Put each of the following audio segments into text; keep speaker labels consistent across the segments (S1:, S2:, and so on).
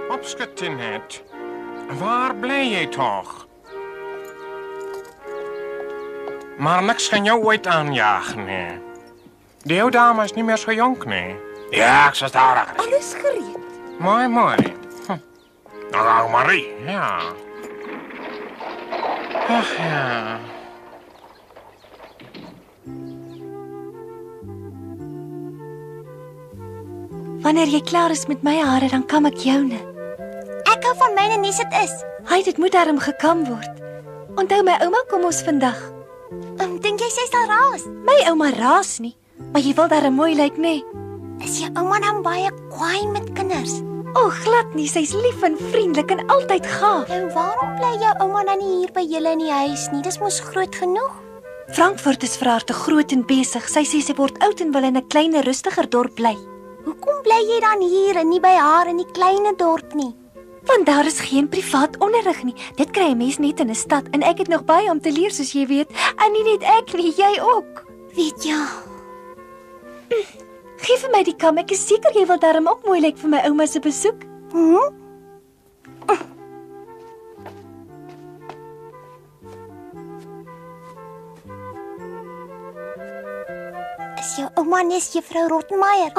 S1: Opschutten, waar blij je toch? Maar niks kan jou ooit aanjagen, nee. De oude dame is niet meer zo jong, nee. Ja, ik zal daar.
S2: Alles gereed.
S1: Mooi, mooi. Nou, Marie, ja. Ach, ja.
S2: Wanneer jy klaar is met my hare, dan kam ek joune.
S3: Ek hou van myne nie dit is.
S2: Hy, dit moet daarom gekam word. Onthou my ouma kom ons vandag.
S3: Dink jy sy sal raas?
S2: My ouma raas nie, maar jy wil daarom mooi lyk, nee.
S3: Is jou ouma dan baie kwaai met kinders?
S2: O, glad nie, sy's lief en vriendelik en altyd gaaf.
S3: En waarom bly jou ouma dan nie hier by julle in die huis nie? Dis mos groot genoeg.
S2: Frankfurt is vir haar te groot en besig. Sy sê sy word oud en wil in 'n kleiner, rustiger dorp bly.
S3: Hoekom bly jy dan hier en nie by haar in die klein dorp nie?
S2: Want daar is geen privaat onderrig nie. Dit kry 'n mens net in 'n stad en ek het nog baie om te leer soos jy weet. En nie net ek nie, jy ook.
S3: Weet jy?
S2: Geef vir my die kam. Ek is seker jy wil daarom ook mooi lyk vir my ouma se besoek.
S3: Is jou ouma nes juffrou Rottenmeier?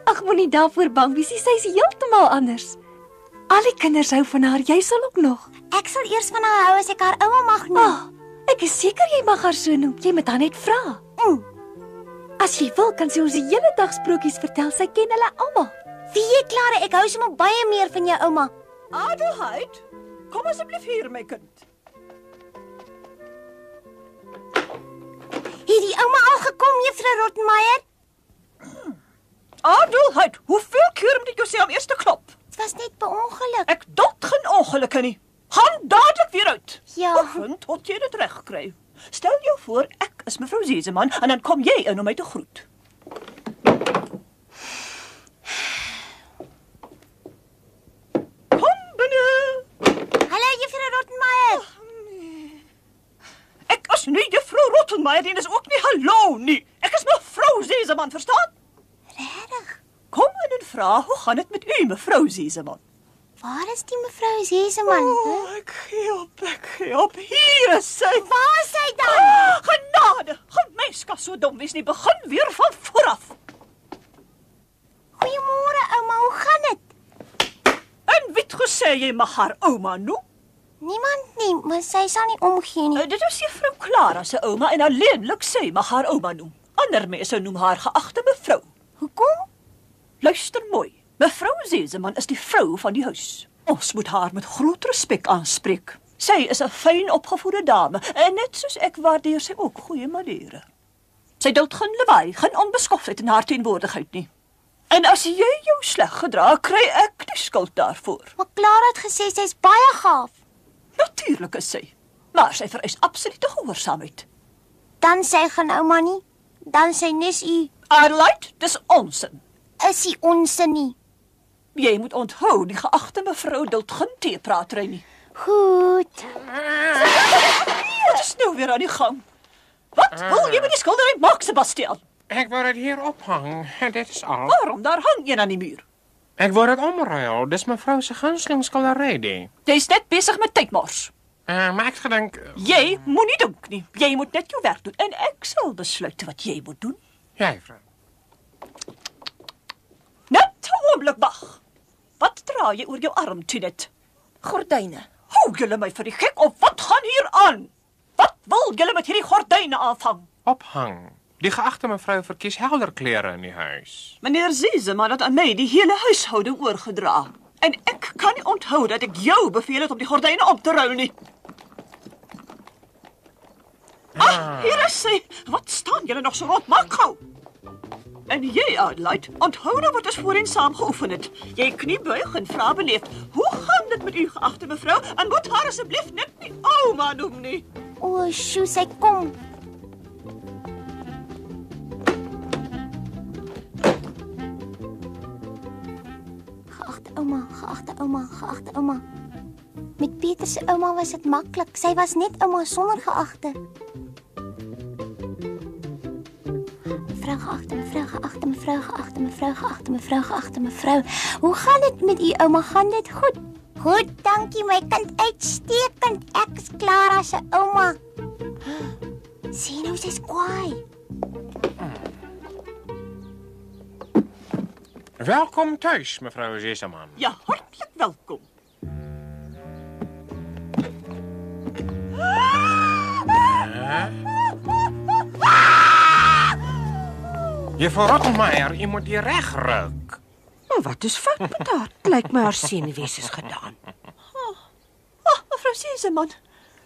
S2: Ag, moenie daarvoor bang wees. Sy's heeltemal anders. Al die kinders hou van haar. Jy sal ook nog.
S3: Ek sal eers van haar hou as ek haar ouma mag noem.
S2: Ek is seker jy mag haar so noem. Jy moet haar net vra. As jy wil, kan sy ons die hele dag sprokies vertel. Sy ken hulle almal.
S3: Wie jy Klare, ek hou sommer baie meer van jou ouma.
S4: Adelheid, kom asseblief hier, my kind.
S3: Het die ouma al gekom, juffrou Rottenmeier?
S4: Adelheid, hoeveel keer moet ek jou sê om eers te klop?
S3: Dit was net per ongeluk.
S4: Ek duld geen ongelukke nie. Gaan dadelik weer uit.
S3: Ja.
S4: Oefen tot jy dit reg kry. Stel jou voor, ek is mevrou Seseman en dan kom jy in om my te groet. Kom binne.
S3: Hallo, juffrou Rottenmeier.
S4: Ek is nie juffrou Rottenmeier nie, dis ook nie hallo nie. Ek is mevrou Seseman, verstaan?
S3: Regtig?
S4: Kom in en vra, hoe gaan dit met u, mevrou Seseman?
S3: Waar is die mevrou Seseman?
S4: Ek gee op. Hier is sy.
S3: Waar is sy dan?
S4: Genade, geen mens kan so dom wees nie. Begin weer van vooraf.
S3: Goeiemôre, ouma, hoe gaan dit?
S4: En wie het gesê jy mag haar ouma noem?
S3: Niemand nie, maar sy sal nie omgee nie.
S4: Dit is juffrou Clara se ouma en alleenlik sy mag haar ouma noem. Ander mense noem haar geagte mevrou.
S3: Hoekom?
S4: Luister mooi. Mevrou Seseman is die vrou van die huis. Ons moet haar met groot respek aanspreek. Sy is 'n fyn opgevoede dame en net soos ek waardeer sy ook goeie maniere. Sy duld geen lawaai, geen onbeskoftheid in haar teenwoordigheid nie. En as jy jou sleg gedra, kry ek die skuld daarvoor.
S3: Maar Clara het gesê sy's baie gaaf.
S4: Natuurlik is sy, maar sy vereis absolute gehoorsaamheid.
S3: Dan sy gaan ouma nie. Dan sy nes u.
S4: Adelheid, dis onsin.
S3: Is sy onsin nie.
S4: Jy moet onthou, die geagte mevrou duld geen teepratery nie.
S3: Goed.
S4: Wat is nou weer aan die gang? Wat wil jy met die skildery maak, Sebastian?
S1: Ek wou dit hier ophang. Dit is al.
S4: Waarom? Daar hang een aan die muur.
S1: Ek wou dit omruil. Dis mevrou se gunsteling skildery die.
S4: Jy's net besig met tydmors.
S1: Maar ek gedink,
S4: Jy moenie dink nie. Jy moet net jou werk doen en ek sal besluit wat jy moet doen.
S1: ja, juffrou.
S4: Net 'n oomblik wag. Wat dra jy oor jou arm toe dit?
S3: Gordyne.
S4: Hou julle my vir die gek of wat gaan hier aan? Wat wil julle met hierdie gordyne aanvang?
S1: Ophang. Die geagte mevrou verkies helder klere in die huis.
S4: Meneer Zieseman het aan my die hele huishouding oorgedra. En ek kan nie onthou dat ek jou beveel het om die gordyne op te ruil nie. Hier is sy. Wat staan julle nog so rond? Maak gou. En jy, Adelaide, onthou nou wat ons voorheen saam geoefen het. Jy kniebuig en vra beleefd, hoe gaan dit met u geagte mevrou? En moet haar asseblief net nie ouma noem nie.
S3: O, sjoe, sy kom. Geagte ouma. Met Pieter se ouma was dit maklik. Sy was net ouma sonder geagte. Mevrou. Hoe gaan dit met u ouma? Gaan dit goed? Goed, dankie my kind, uitstekend. Ek is Clara se ouma. Sien hoe sy's kwaai.
S1: Welkom thuis, mevrou Zieseman.
S4: Ja, hartlik welkom.
S1: Juffrou Rottenmeier, u moet hier regruk.
S5: Maar wat is fout met haar? Het lyk my haar senuwees is gedaan.
S4: Mevrou Zieseman.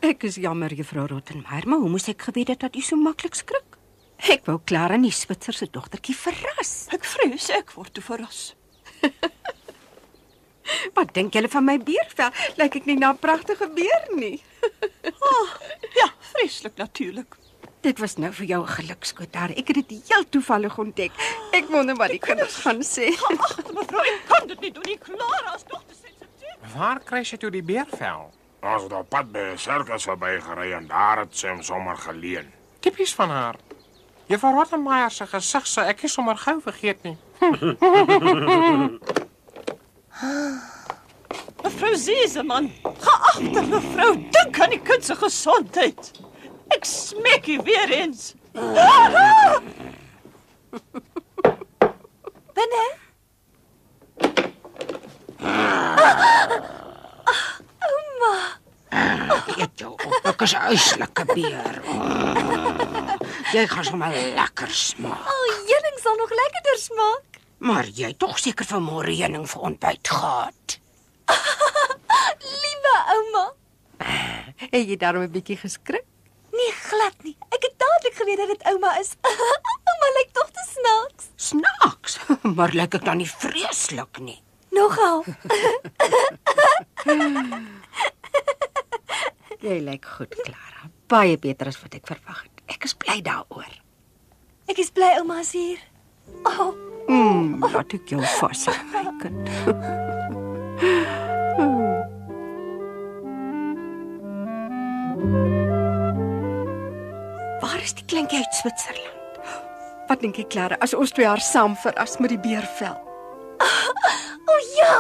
S5: Ek is jammer, juffrou Rottenmeier, maar hoe moes ek geweet het dat u so maklik skrik? Ek wou Clara nie Switser se dogtertjie verras.
S4: Ek vrees ek word te verras.
S5: Wat dink julle van my beervel? Lyk ek nie na 'n pragtige beer nie?
S4: Ja, vreeslik natuurlik.
S5: Dit was nou vir jou 'n gelukskoot daar. Ek het dit heel toevallig ontdek. Ek wonder wat die kinders gaan sê.
S4: Ag, mevrou, ek kan dit nie doen nie. Clara is nog te sensitief.
S1: Waar kry sy toe die beervel?
S6: Ons het op pad by 'n sirkus verbygery en daar het sy hom sommer geleen.
S1: Tipies van haar. Juffrou Rottenmeier se gesig sou ek nie sommer gou vergeet nie.
S4: Mevrou Zieseman, geagte mevrou, dink aan die kind se gesondheid. Ek smeek u weer eens.
S2: Binne?
S5: Eet jou op, ek is 'n uislike beer. Jy gaan sommer lekker smaak.
S2: Heuning sal nog lekkerder smaak.
S5: Maar jy het tog seker vanmôre heuning vir ontbyt gehad.
S2: Liewe ouma.
S5: Het jy daarom 'n bietjie geskrik?
S2: Nee, glad nie. Ek het dadelik geweet dat dit ouma is. Ouma lyk tog te snaaks.
S5: Snaaks, maar lyk ek dan nie vreeslik nie.
S2: Nogal.
S5: Jy lyk goed, Clara. Baie beter as wat ek verwag het. Ek is bly daaroor.
S2: Ek is bly ouma is hier. Oh,
S5: Laat ek jou vashou, my kind. Waar is die kleintjie uit Switserland? Wat dink jy, Clara, as ons twee haar saam verras met die beervel?
S2: oh ja.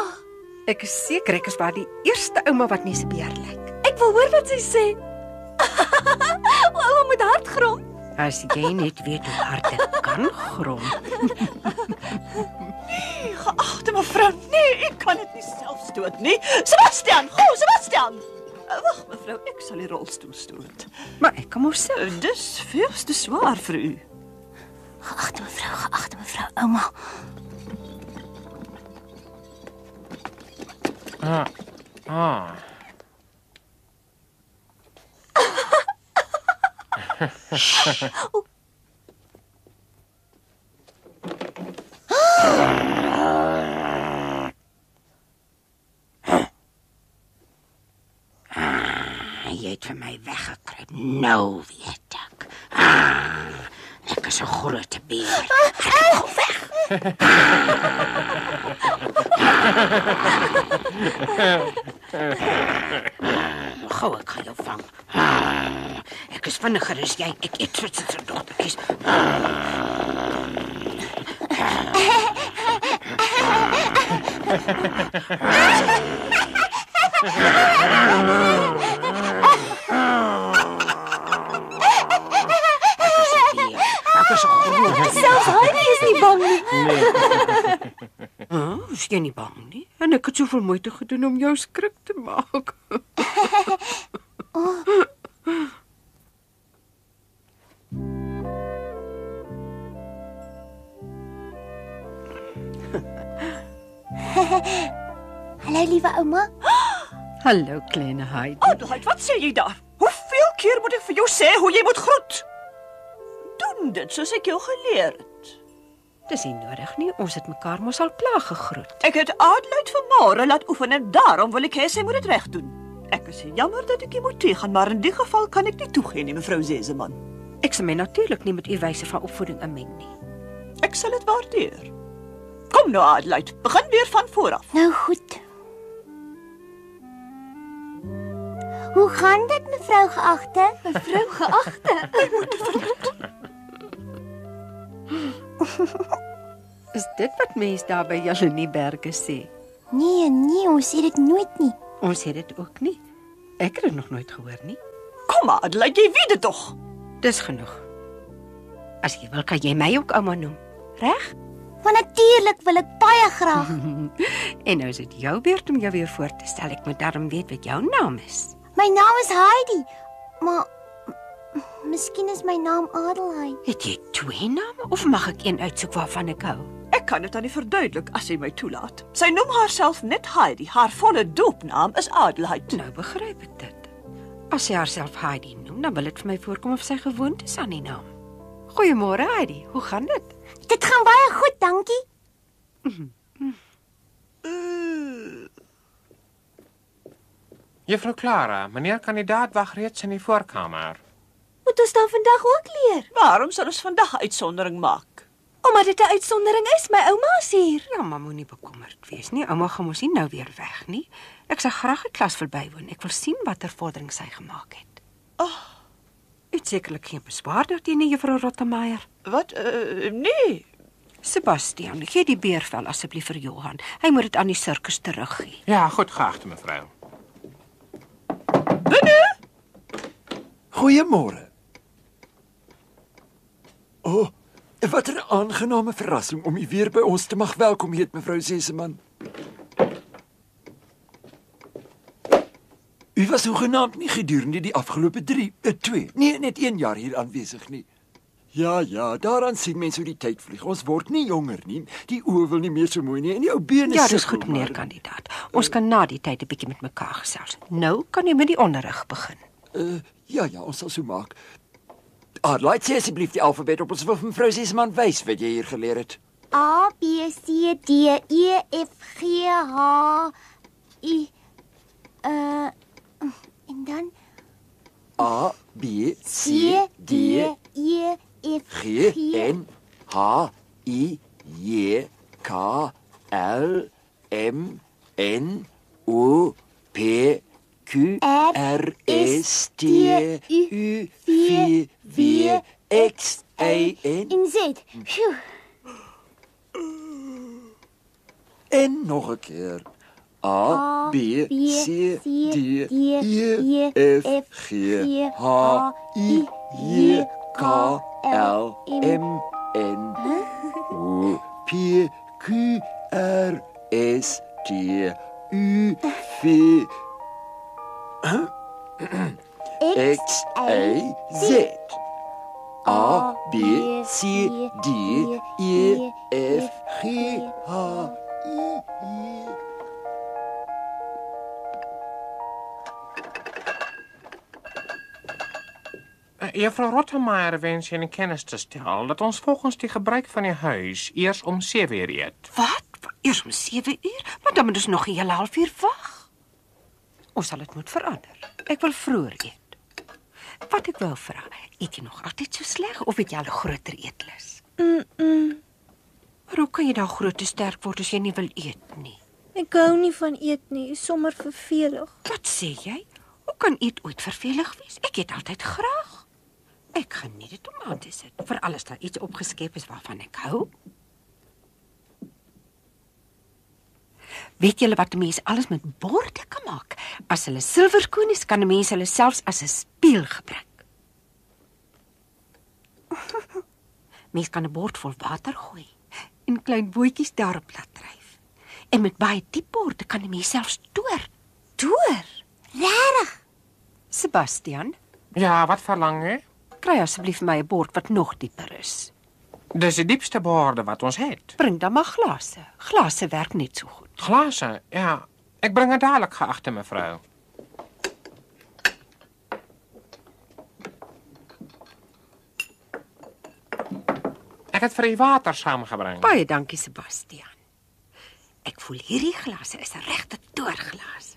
S5: Ek is seker ek is waar die eerste ouma wat nie se beer lyk.
S2: Ek wil hoor wat sy sê. Ouma moet hard grom.
S5: As jy net weet hoe hard ek kan grom.
S4: Geagte mevrou, nee, ek kan dit nie self stoot nie. Sebastian, gou, Sebastian. Wag mevrou, ek sal die rolstoel stoot.
S5: Maar ek kan mos self.
S4: Dis veel te swaar vir u.
S3: Geagte mevrou, ouma.
S5: Jy het vir my weggekruip. Nou weet ek. Ek is 'n groot beer. Gou weg. Gou, ek gaan jou vang. Ek is vinniger as jy. Ek eet soos 'n dogtertjies. Ek is 'n groot.
S2: Selfs Heidi is nie bang nie.
S5: Is jy nie bang nie? En ek het soveel moeite gedoen om jou skrik te maak.
S3: Hallo lieve ouma.
S5: Hallo kleine Heidi.
S4: Adelheid, wat sê jy daar? Hoeveel keer moet ek vir jou sê hoe jy moet groet? Doen dit soos ek jou geleer het.
S5: Dis nie nodig nie. Ons het mekaar mos al klaar gegroet.
S4: Ek het Adelheid vanmôre laat oefen en daarom wil ek hê sy moet dit reg doen. Ek is jammer dat ek jy moet teëgaan, maar in die geval kan ek nie toegee nie, mevrou Seseman.
S5: Ek sal my natuurlik nie met u wyse van opvoeding inmeng nie.
S4: Ek sal dit waardeer. Kom nou Adelheid, begin weer van voor af.
S3: Nou goed. Hoe gaan dit mevrou geagte?
S2: Mevrou geagte.
S5: Is dit wat mense daar by julle in die berge sê?
S3: Nee, ons sê dit nooit nie.
S5: Ons sê dit ook nie. Ek het dit nog nooit gehoor nie.
S4: Kom Adelheid, jy weet dit tog.
S5: Dis genoeg. As jy wil, kan jy my ook ouma noem. Reg?
S3: Maar natuurlik wil ek baie graag.
S5: En nou is dit jou beurt om jou weer voor te stel. Ek moet daarom weet wat jou naam is.
S3: My naam is Heidi, maar miskien is my naam Adelheid.
S5: Het jy 2 name of mag ek een uitsoek waarvan ek hou?
S4: Ek kan dit aan die verduidelik as sy my toelaat. Sy noem haarself net Heidi. Haar volle doopnaam is Adelheid.
S5: Nou begryp ek dit. As sy haarself Heidi noem, dan wil dit vir my voorkom of sy gewoond is aan die naam. Goeiemôre Heidi, hoe gaan dit?
S3: Dit gaan baie goed, dankie.
S1: Juffrou Clara, meneer kandidaat wag reeds in die voorkamer.
S2: Moet ons dan vandag ook leer?
S4: Waarom sal ons vandag 'n uitsondering maak?
S2: Omdat dit 'n uitsondering is, my ouma is hier.
S5: Ja, maar moenie bekommerd wees nie. Ouma gaan mos nie nou weer weg nie. Ek sal graag die klas wil bywoon. Ek wil sien watter vordering sy gemaak het. U het sekerlik geen beswaar daarteen, juffrou Rottemeier.
S4: Wat? Nee.
S5: Sebastian, gee die beervel asseblief vir Johan. Hy moet dit aan die sirkus teruggee.
S1: Ja, goed geagte mevrou.
S7: Goeiemôre. Wat 'n aangename verrassing om u weer by ons te mag welkom heet, mevrou Seseman. U was hoegenaamd nie gedurende die afgelope 1 jaar hier aanwesig nie. Ja, daaraan sien mense hoe die tyd vlieg. Ons word nie jonger nie. Die oë wil nie meer so mooi nie en die ou bene
S5: Ja, dis
S7: sukkel,
S5: goed, meneer
S7: maar-
S5: kandidaat. Ons kan na die tyd 'n bietjie met mekaar gesels. Nou kan jy met die onderrig begin.
S7: Ja, ons sal so maak. Adelheid, sê asseblief die alfabet op. Ons wil vir mevrou Seseman wys wat jy hier geleer het.
S3: A, B, C, D, E, F, G, H, I, en dan
S7: A, B, C,
S3: C,
S7: D,
S3: E, F,
S7: G, N, H, I, J, K, L, M, N, O, P, Q, R, S, T, U, V, W, X, A, N
S3: en Z. Phew.
S7: en nog 'n keer. A, B, C, D, E, F, G, H, I, J, K, L, M, N, O, P, Q, R, S, T, U, V, X, A, Z. A, B, C, D, E, F, G, H, I, J.
S1: Juffrou Rottemeier wens jy in kennis te stel dat ons volgens die gebruik van die huis eers om 7 uur eet.
S5: Wat? Eers om 7 uur? Maar dan moet ons nog 'n hele halfuur wag. Ons sal dit moet verander. Ek wil vroeër eet. Wat ek wou vra, eet jy nog altyd so sleg of het jy al 'n groter eetlus? Maar hoe kan jy dan groot en sterk word as jy nie wil eet nie?
S2: Ek hou nie van eet nie, is sommer vervelig.
S5: Wat sê jy? Hoe kan eet ooit vervelig wees? Ek eet altyd graag. Ek geniet dit om aan te sit, veral as daar iets opgeskep is waarvan ek hou. Weet julle wat mense alles met borde kan maak? As hulle silverskoen is, kan mense hulle selfs as 'n spieël gebruik. Mens kan 'n bord vol water gooi en klein bootjies daarop laat dryf. En met baie diep borde kan 'n mens selfs toer.
S2: Toer.
S3: Regtig?
S5: Sebastian,
S1: Ja, wat verlang jy?
S5: kry asseblief vir my 'n bord wat nog dieper is.
S1: Dis die diepste borde wat ons het.
S5: Bring dan maar glase. Glase werk net so goed.
S1: Glase, ja. Ek bring dit dadelik, geagte mevrou. Ek het vir u water saamgebring.
S5: Baie dankie, Sebastian. Ek voel hierdie glase is 'n regte toorglas.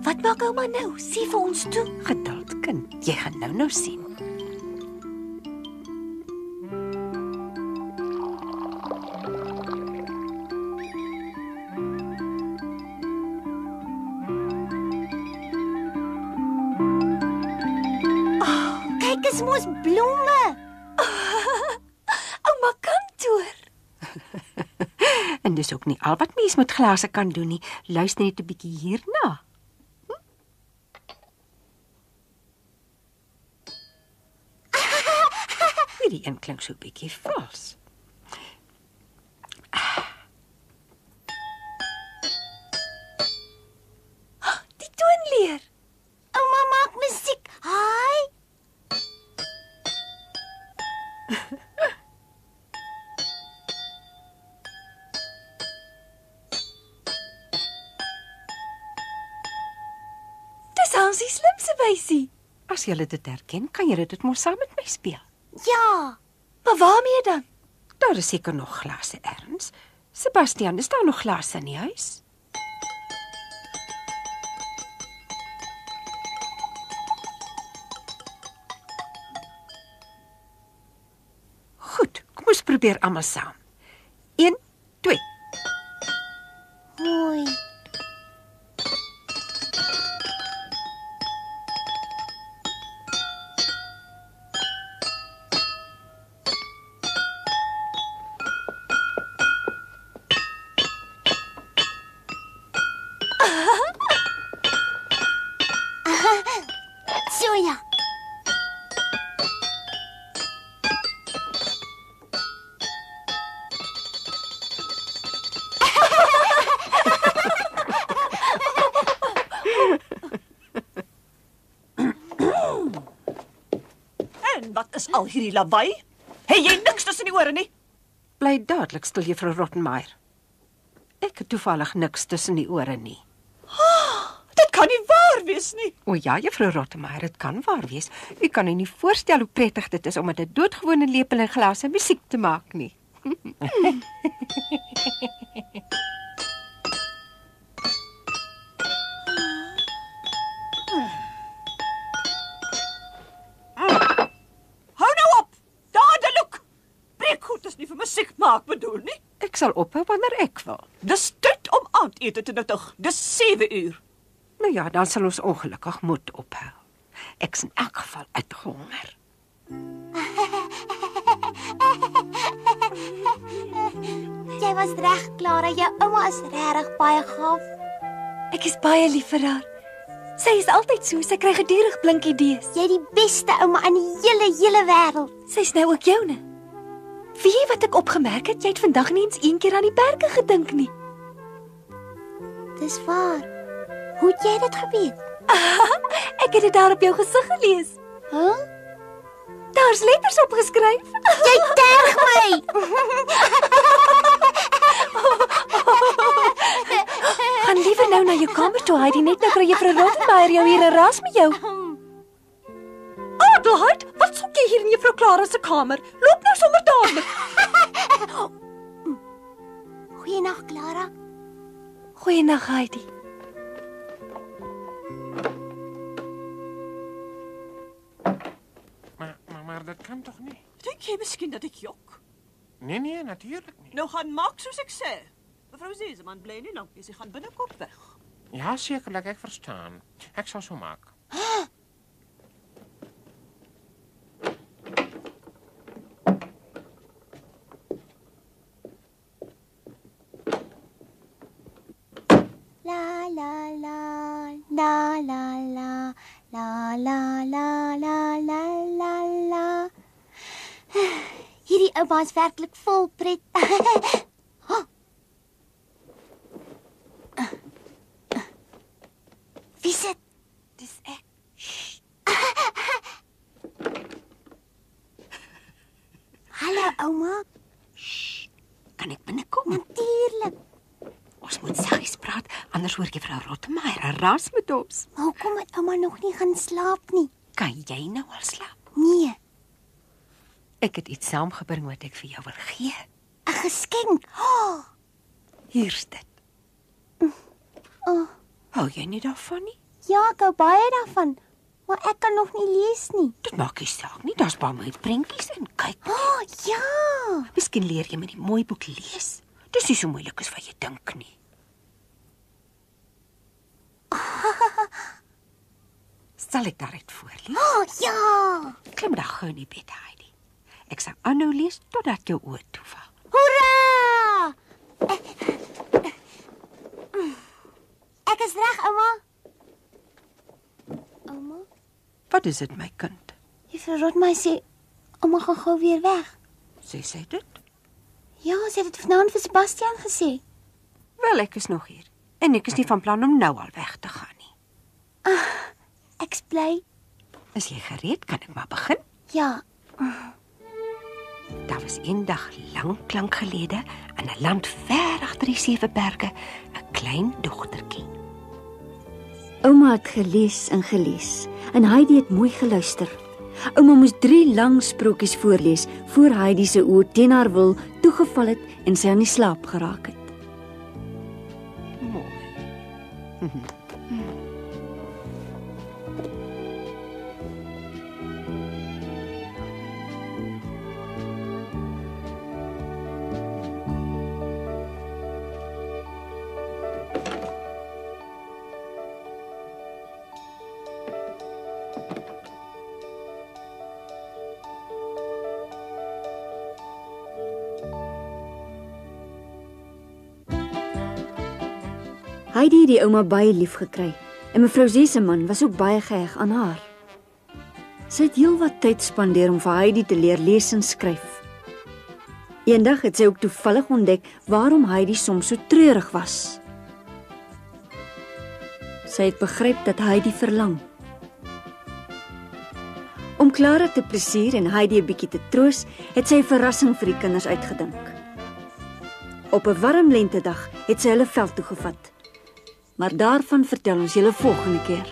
S2: Wat maak ouma nou? Sê vir ons toe.
S5: Geduld, kind. Jy gaan nou sien.
S3: Kyk, is mos blomme.
S2: Ouma kan toer.
S5: En dis ook nie al wat mens met glase kan doen nie. Luister net 'n bietjie hierna. Hierdie een klink so 'n bietjie vals.
S2: Die toonleer.
S3: Ouma maak musiek. Hi.
S2: Dis Hansie slimste wysie.
S5: As jy dit herken, kan jy dit mos saam met my speel.
S3: Ja.
S2: Maar waarmee dan?
S5: Daar is seker nog glase erns. Sebastian, is daar nog glase in die huis? Goed, kom ons probeer almal saam. 1, 2.
S3: Mooi. So ja.
S4: En wat is al hierdie lawaai? Het jy niks tussen die ore nie?
S5: Bly dadelik stil, juffrou Rottenmeier. Ek het toevallig niks tussen die ore nie.
S4: Dit kan nie waar wees nie.
S5: O ja, juffrou Rottenmeier, dit kan waar wees. U kan u nie voorstel hoe prettig dit is om met 'n doodgewone lepel en glase musiek te maak nie.
S4: Hou nou op. Dadelik. Breekgoed is nie vir musiek maak bedoel nie.
S5: Ek sal ophou wanneer ek wil.
S4: Dis tyd om aandete te nuttig. Dis 7 uur.
S5: Nou ja, dan sal ons ongelukkig moet ophou. Ek's in elk geval uitgehonger.
S3: Jy was reg, Clara. Jou ouma is regtig baie gaaf.
S2: Ek is baie lief vir haar. Sy is altyd so, sy kry gedurig blink idees.
S3: Jy die beste ouma in die hele wêreld.
S2: Sy's nou ook joune. Weet jy wat ek opgemerk het? Jy het vandag nie eens een keer aan die berge gedink nie.
S3: Dis waar. Hoe het jy dit geweet?
S2: Ek het dit daar op jou gesig gelees.
S3: Huh?
S2: Daar's letters opgeskryf.
S3: Jy terg my.
S2: Gaan liewer nou na jou kamer toe, Heidi, net nou kry juffrou Rottenmeier jou hier 'n ras met jou.
S4: Adelheid, wat soek jy hier in juffrou Clara se kamer? Loop nou sommer dadelik.
S3: Goeienaand, Clara.
S2: Goeienaand, Heidi.
S1: Maar dit kan toch niet?
S4: Dink jy jy miskien dat ek jok?
S1: Nee, natuurlijk niet.
S4: Nou gaan maak soos ek sê. Mevrou Seseman bly nie lank nie, sy gaan binnekort weg.
S1: Ja, zekerlijk, ik verstaan. Ik zal zo maken.
S3: La la la la la la la la la la la la la. Hierdie ouma is werklik vol pret. Wie is dit?
S5: Dis ek.
S3: Hallo ouma.
S5: Kan ek binnekom?
S3: Natuurlik.
S5: Ons moet saggies praat, anders hoor jy vrou Rottemeier ras met ons.
S3: Hoekom het ouma nog nie gaan slaap nie?
S5: Kan jy nou al slaap?
S3: Nee,
S5: Ek het iets saamgebring wat ek vir jou wil gee.
S3: 'n geskenk. Oh,
S5: Hier's dit.
S3: oh.
S5: Hou jy nie daarvan nie?
S3: Ja, ek hou baie daarvan, maar ek kan nog nie lees nie.
S5: Dit maak nie saak nie, daar's baie mooi prentjies en kyk.
S3: Oh, ja.
S5: Miskien leer jy met die mooi boek lees. Dis nie so moeilik as wat jy dink nie. Sal ek daaruit voorlees?
S3: Oh, ja.
S5: Klim dan gou in die bed, Heidi. Ek sal aanhou lees totdat jou oë toeval.
S3: Hoera! Ek is reg, ouma. Ouma?
S5: Wat is dit, my kind?
S3: Juffrou Rotmeier sê ouma gaan gou weer weg.
S5: Sê sy dit?
S3: Ja, sy het dit vanaand vir Sebastian gesê.
S5: Wel, ek is nog hier. En ek is nie van plan om nou al weg te gaan nie.
S3: Ek's bly.
S5: Is jy gereed? Kan ek maar begin?
S3: Ja.
S5: Daar was eendag lank gelede in 'n land ver agter die 7 berge 'n klein dogtertjie.
S8: Ouma het gelees en Heidi het mooi geluister. Ouma moes 3 lang sprokies voorlees voor Heidi se oë teen haar wil toegeval het en sy aan die slaap geraak het.
S5: Mooi.
S8: Heidi het die ouma baie lief gekry en mevrou Seseman was ook baie geheg aan haar. Sy het heelwat tyd spandeer om vir Heidi te leer lees en skryf. Eendag het sy ook toevallig ontdek waarom Heidi soms so treurig was. Sy het begryp dat Heidi verlang. Om Clara te plesier en Heidi 'n bietjie te troos, het sy 'n verrassing vir die kinders uitgedink. Op 'n warm lentedag het sy hulle veld toe gevat. Maar daarvan vertel ons julle volgende keer.